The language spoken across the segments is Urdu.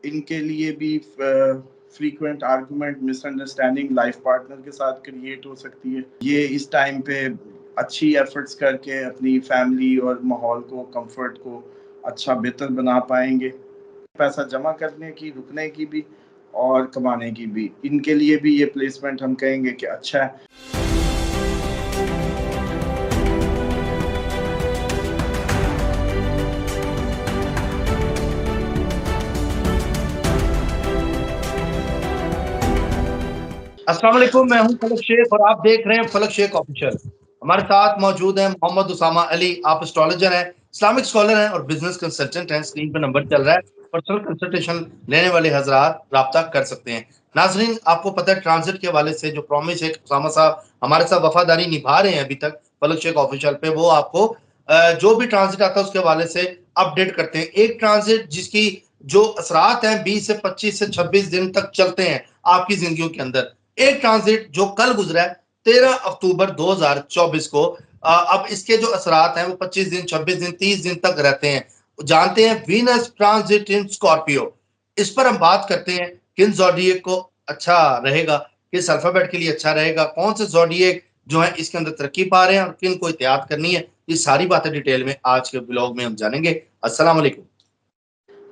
ان کے لیے بھی فریکوینٹ آرگومنٹ مس انڈرسٹینڈنگ لائف پارٹنر کے ساتھ کریٹ ہو سکتی ہے. یہ اس ٹائم پہ اچھی ایفرٹس کر کے اپنی فیملی اور ماحول کو کمفرٹ کو اچھا بہتر بنا پائیں گے. پیسہ جمع کرنے کی رکنے کی بھی اور کمانے کی بھی ان کے لیے بھی یہ پلیسمنٹ ہم کہیں گے کہ اچھا ہے. السلام علیکم، میں ہوں فلک شیخ اور آپ دیکھ رہے ہیں فلک شیخ آفیشیل. ہمارے ساتھ موجود ہیں محمد اسامہ علی. آپ اسٹرالوجر ہیں، اسلامک اسکالر ہیں اور بزنس کنسلٹنٹ ہیں. اسکرین پہ نمبر چل رہا ہے، پرسنل کنسلٹیشن لینے والے حضرات رابطہ کر سکتے ہیں. ناظرین، آپ کو پتہ ہے ٹرانزٹ کے حوالے سے جو پرومس ہے اسامہ صاحب ہمارے ساتھ وفاداری نبھا رہے ہیں ابھی تک فلک شیخ آفیشیل پہ، وہ آپ کو جو بھی ٹرانزٹ آتا ہے اس کے حوالے سے اپڈیٹ کرتے ہیں. ایک ٹرانزٹ جس کی جو اثرات ہیں 20 سے 25 سے 26 دن تک چلتے ہیں آپ کی زندگیوں کے اندر. ایک ٹرانزٹ جو کل گزرا ہے 13 اکتوبر 2024 کو، اب اس کے جو اثرات ہیں وہ 25 دن 26 دن 30 دن تک رہتے ہیں. جانتے ہیں وینس ٹرانزٹ ان اسکارپیو. اس پر ہم بات کرتے ہیں کن زوڈیک کو اچھا رہے گا، کس الفابیٹ کے لیے اچھا رہے گا، کون سے زوڈیک جو ہیں اس کے اندر ترقی پا رہے ہیں اور کن کو احتیاط کرنی ہے. یہ ساری باتیں ڈیٹیل میں آج کے بلاگ میں ہم جانیں گے. السلام علیکم.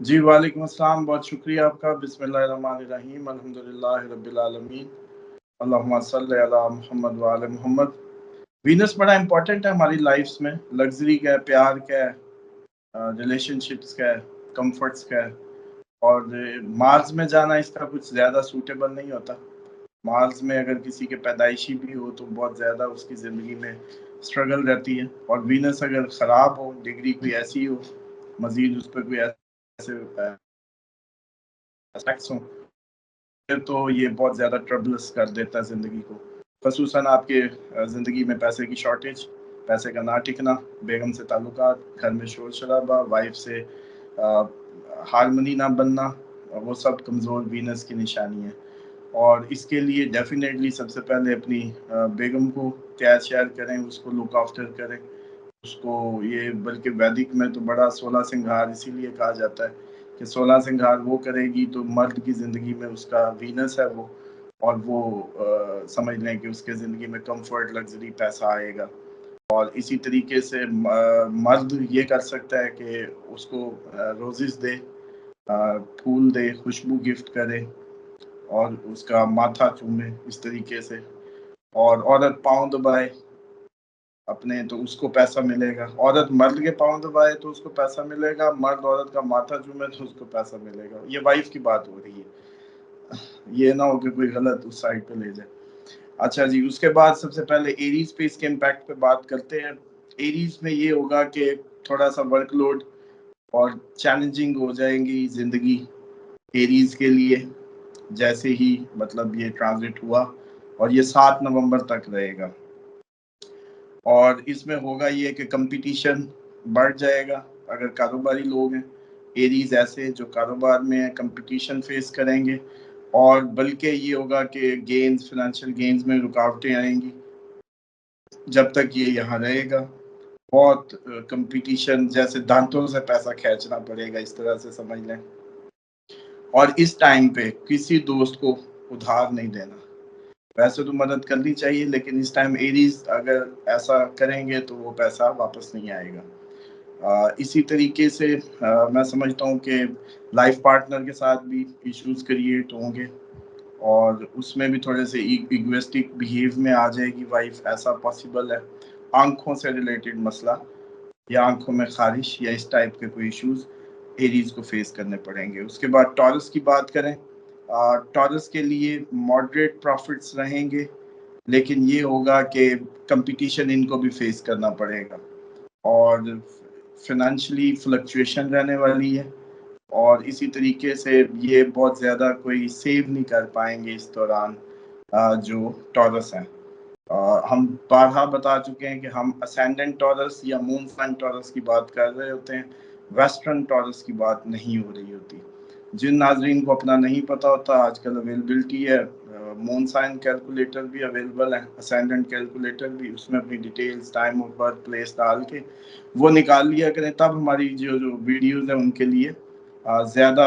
جی وعلیکم السلام، بہت شکریہ آپ کا. بسم اللہ الرحمن الرحیم، الحمدللہ رب العالمین، اللہم صلی علی محمد وعلی محمد. وینس بڑا امپورٹنٹ ہے ہماری لائفز میں. لگژری کا ہے، پیار کا ہے، ریلیشن شپس کا ہے، کمفرٹس کا ہے. اور مارس میں جانا اس کا کچھ زیادہ سوٹیبل نہیں ہوتا. مارس میں اگر کسی کے پیدائشی بھی ہو تو بہت زیادہ اس کی زندگی میں اسٹرگل رہتی ہے. اور وینس اگر خراب ہو، ڈگری کوئی ایسی ہو، مزید اس پہ کوئی ایسے اسپیکٹس ہوں، پھر تو یہ بہت زیادہ ٹربلس کر دیتا ہے زندگی کو. خصوصاً آپ کے زندگی میں پیسے کی شارٹیج، پیسے کا نہ ٹکنا، بیگم سے تعلقات، گھر میں شور شرابہ، وائف سے ہارمنی نہ بننا، وہ سب کمزور وینس کی نشانی ہے. اور اس کے لیے ڈیفینیٹلی سب سے پہلے اپنی بیگم کو کیئر شیئر کریں، اس کو لک آفٹر کریں. اس کو یہ بلکہ ویدک میں تو بڑا 16 سنگھار اسی لیے کہا جاتا ہے کہ 16 سنگھار وہ کرے گی تو مرد کی زندگی میں اس کا وینس ہے وہ، اور وہ سمجھ لیں کہ اس کے زندگی میں کمفرٹ، لگژری، پیسہ آئے گا. اور اسی طریقے سے مرد یہ کر سکتا ہے کہ اس کو روزز دے، پھول دے، خوشبو گفٹ کرے اور اس کا ماتھا چومے اس طریقے سے. اور عورت پاؤں دبائے اپنے تو اس کو پیسہ ملے گا. عورت مرد کے پاؤں دبائے تو اس کو پیسہ ملے گا. مرد عورت کا ماتھا چومے تو اس کو پیسہ ملے گا. یہ وائف کی بات ہو رہی ہے، یہ نہ ہو کہ کوئی غلط اس سائڈ پہ لے جائے. اچھا جی، اس کے بعد سب سے پہلے ایریز پہ اس کے امپیکٹ پہ بات کرتے ہیں. ایریز میں یہ ہوگا کہ تھوڑا سا ورک لوڈ اور چیلنجنگ ہو جائیں گی زندگی ایریز کے لیے جیسے ہی مطلب یہ ٹرانزٹ ہوا. اور یہ 7 نومبر تک رہے گا. اور اس میں ہوگا یہ کہ کمپٹیشن بڑھ جائے گا. اگر کاروباری لوگ ہیں، ایریز ایسے جو کاروبار میں ہیں، کمپٹیشن فیس کریں گے. اور بلکہ یہ ہوگا کہ گینز، فائنینشیل گینز میں رکاوٹیں آئیں گی جب تک یہ یہاں رہے گا. بہت کمپٹیشن، جیسے دانتوں سے پیسہ کھینچنا پڑے گا، اس طرح سے سمجھ لیں. اور اس ٹائم پہ کسی دوست کو ادھار نہیں دینا. ویسے تو مدد کرنی چاہیے لیکن اس ٹائم ایریز اگر ایسا کریں گے تو وہ پیسہ واپس نہیں آئے گا. اسی طریقے سے میں سمجھتا ہوں کہ لائف پارٹنر کے ساتھ بھی ایشوز کریٹ ہوں گے اور اس میں بھی تھوڑے سے ایگوسٹک بیہیو میں آ جائے گی وائف. ایسا پاسبل ہے. آنکھوں سے ریلیٹڈ مسئلہ یا آنکھوں میں خارش یا اس ٹائپ کے کوئی ایشوز ایریز کو فیس کرنے پڑیں گے. اس کے بعد ٹورس کی بات کریں، ٹورس کے لیے ماڈریٹ پروفٹس رہیں گے لیکن یہ ہوگا کہ کمپٹیشن ان کو بھی فیس کرنا پڑے گا اور فائنینشلی فلکچویشن رہنے والی ہے. اور اسی طریقے سے یہ بہت زیادہ کوئی سیو نہیں کر پائیں گے اس دوران جو ٹورس ہیں. ہم بارہا بتا چکے ہیں کہ ہم اسینڈنٹ ٹورس یا مون سائن ٹورس کی بات کر رہے ہوتے ہیں، ویسٹرن ٹورس کی بات نہیں ہو رہی ہوتی. جن ناظرین کو اپنا نہیں پتا ہوتا، آج کل اویلیبلٹی ہے، مون سائن کیلکولیٹر بھی اویلیبل ہے، اسینڈنٹ کیلکولیٹر بھی. اس میں اپنی details, time of birth place ڈال کے وہ نکال لیا کریں. تب ہماری جو ویڈیوز ہیں ان کے لیے زیادہ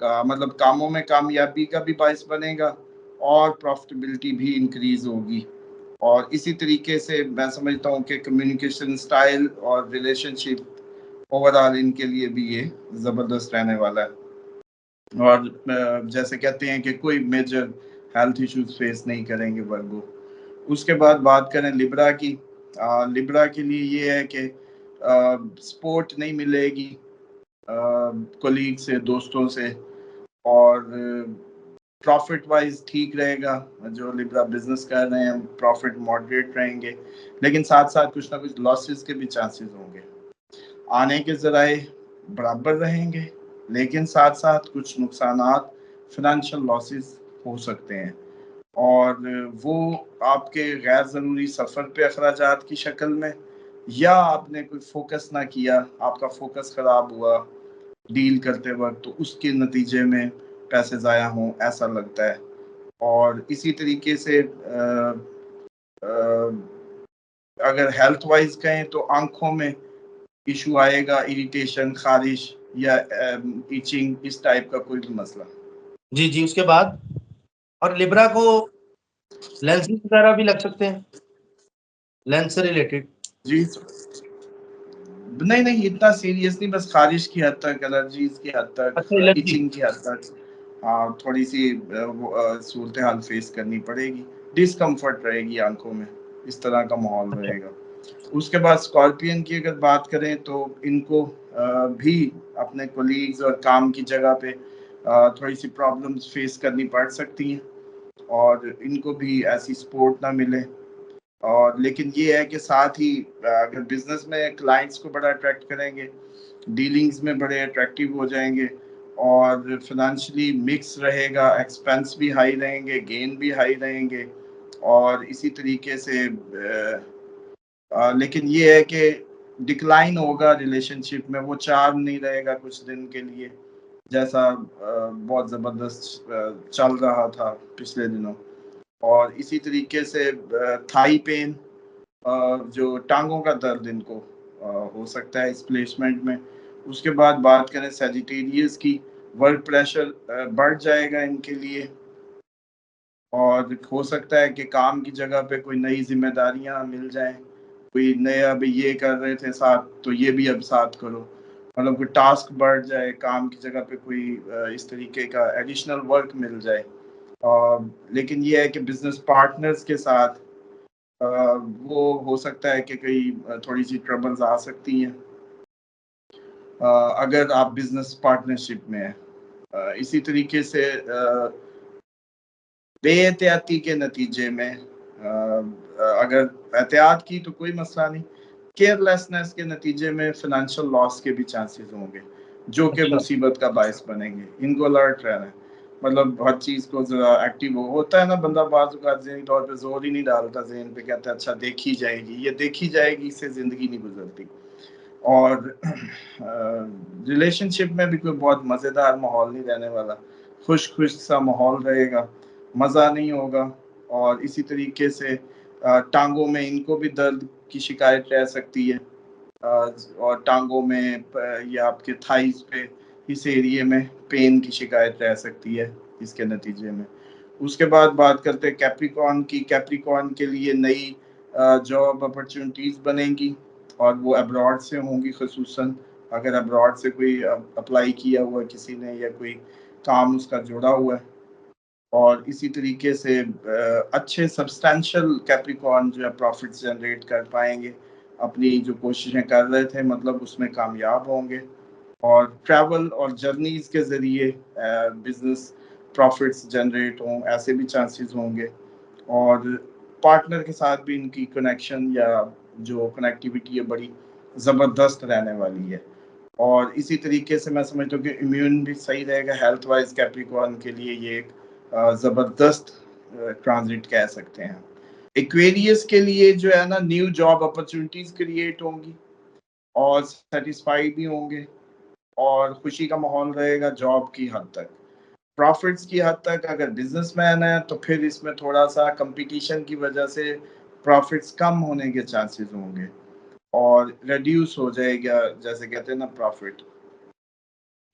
مطلب کاموں میں کامیابی کا بھی باعث بنے گا اور پروفٹیبلٹی بھی انکریز ہوگی. اور اسی طریقے سے میں سمجھتا ہوں کہ کمیونیکیشن سٹائل اور ریلیشن شپ اوور آل ان کے لیے بھی یہ زبردست رہنے والا ہے. اور جیسے کہتے ہیں کہ کوئی میجر ہیلتھ ایشوز فیس نہیں کریں گے ورگو. اس کے بعد بات کریں لبرا کی. لبرا کے لیے یہ ہے کہ سپورٹ نہیں ملے گی کولیگ سے, دوستوں سے, اور پروفٹ وائز ٹھیک رہے گا. جو لبرا بزنس کر رہے ہیں پروفٹ ماڈریٹ رہیں گے, لیکن ساتھ ساتھ کچھ نہ کچھ لاسز کے بھی چانسز ہوں گے. آنے کے ذرائع برابر رہیں گے, لیکن ساتھ ساتھ کچھ نقصانات فنانشل لاسز ہو سکتے ہیں, اور وہ آپ کے غیر ضروری سفر پہ اخراجات کی شکل میں, یا آپ نے کوئی فوکس نہ کیا, آپ کا فوکس خراب ہوا ڈیل کرتے وقت, تو اس کے نتیجے میں پیسے ضائع ہوں ایسا لگتا ہے. اور اسی طریقے سے اگر ہیلتھ وائز کہیں تو آنکھوں میں ایشو آئے گا, اریٹیشن, خارش یا ایچنگ, اس ٹائپ کا کوئی بھی مسئلہ. جی اس کے بعد اور لبرا کو لینسز وغیرہ بھی لگ سکتے ہیں, لینس سے ریلیٹڈ. جی نہیں اتنا سیریس نہیں, بس خارش کی حد تک, الرجیز کی حد تک, اچھا الرجی. ایچنگ کی حد تک تھوڑی سی صورتحال فیس کرنی پڑے گی, ڈسکمفرٹ رہے گی آنکھوں میں, اس طرح کا ماحول اچھا رہے گا. اس کے بعد اسکارپین کی اگر بات کریں تو ان کو بھی اپنے کولیگز اور کام کی جگہ پہ تھوڑی سی پرابلمز فیس کرنی پڑ سکتی ہیں, اور ان کو بھی ایسی سپورٹ نہ ملے. اور لیکن یہ ہے کہ ساتھ ہی اگر بزنس میں کلائنٹس کو بڑا اٹریکٹ کریں گے, ڈیلنگز میں بڑے اٹریکٹیو ہو جائیں گے, اور فنانشلی مکس رہے گا, ایکسپینس بھی ہائی رہیں گے, گین بھی ہائی رہیں گے, اور اسی طریقے سے لیکن یہ ہے کہ ڈکلائن ہوگا ریلیشن شپ میں, وہ چارم نہیں رہے گا کچھ دن کے لیے جیسا بہت زبردست چل رہا تھا پچھلے دنوں. اور اسی طریقے سے تھائی پین, جو ٹانگوں کا درد ان کو ہو سکتا ہے اس پلیسمنٹ میں. اس کے بعد بات کریں سیجیٹیریس کی, ورک پریشر بڑھ جائے گا ان کے لیے, اور ہو سکتا ہے کہ کام کی جگہ پہ کوئی نئی ذمہ داریاں مل جائیں, کوئی نیا ابھی یہ کر رہے تھے ساتھ تو یہ بھی اب ساتھ کرو, مطلب کوئی ٹاسک بڑھ جائے, کام کی جگہ پہ کوئی اس طریقے کا ایڈیشنل ورک مل جائے. لیکن یہ ہے کہ بزنس پارٹنرز کے ساتھ وہ ہو سکتا ہے کہ کئی تھوڑی سی ٹربلز آ سکتی ہیں اگر آپ بزنس پارٹنرشپ میں ہیں. اسی طریقے سے بے احتیاطی کے نتیجے میں اگر احتیاط کی تو کوئی مسئلہ نہیں, کیئر لیسنس کے نتیجے میں فنانشل لاس کے بھی چانسز ہوں گے, جو کہ اچھا مصیبت کا باعث بنیں گے. ان کو الرٹ رہنا ہے, مطلب ہر چیز کو ذرا ایکٹیو ہوتا ہے نا بندہ, بعض اوقات ذہنی طور پہ زور ہی نہیں ڈالتا ذہن پہ, کہتا ہے اچھا دیکھی جائے گی, یہ دیکھی جائے گی, اس سے زندگی نہیں گزرتی. اور ریلیشن شپ میں بھی کوئی بہت مزیدار ماحول نہیں رہنے والا, خوش سا ماحول رہے گا, مزہ نہیں ہوگا. اور اسی طریقے سے ٹانگوں میں ان کو بھی درد کی شکایت رہ سکتی ہے, اور ٹانگوں میں یا آپ کے تھائز پہ اس ایریے میں پین کی شکایت رہ سکتی ہے اس کے نتیجے میں. اس کے بعد بات کرتے ہیں کیپریکارن کی. کیپریکارن کے لیے نئی جاب اپرچونٹیز بنیں گی, اور وہ ابراڈ سے ہوں گی, خصوصاً اگر ابراڈ سے کوئی اپلائی کیا ہوا کسی نے یا کوئی کام اس کا جڑا ہوا ہے. اور اسی طریقے سے اچھے سبسٹینشل کیپریکارن جو ہے پروفٹس جنریٹ کر پائیں گے, اپنی جو کوششیں کر رہے تھے مطلب اس میں کامیاب ہوں گے. اور ٹریول اور جرنیز کے ذریعے بزنس پروفٹس جنریٹ ہوں, ایسے بھی چانسز ہوں گے. اور پارٹنر کے ساتھ بھی ان کی کنیکشن یا جو کنیکٹیوٹی ہے بڑی زبردست رہنے والی ہے. اور اسی طریقے سے میں سمجھتا ہوں کہ امیون بھی صحیح رہے گا. ہیلتھ وائز کیپریکارن کے لیے یہ ایک زبردست ٹرانزٹ کہہ سکتے ہیں. ایکویریس کے لیے جو ہے نا, نیو جاب اپرچونٹیز کریٹ ہوں گی, اور سیٹسفائی بھی ہوں گے, اور خوشی کا ماحول رہے گا جاب کی حد تک. پروفٹس کی حد تک اگر بزنس مین ہے تو پھر اس میں تھوڑا سا کمپٹیشن کی وجہ سے پروفٹس کم ہونے کے چانسز ہوں گے, اور ریڈیوس ہو جائے گا جیسے کہتے ہیں نا پروفٹ.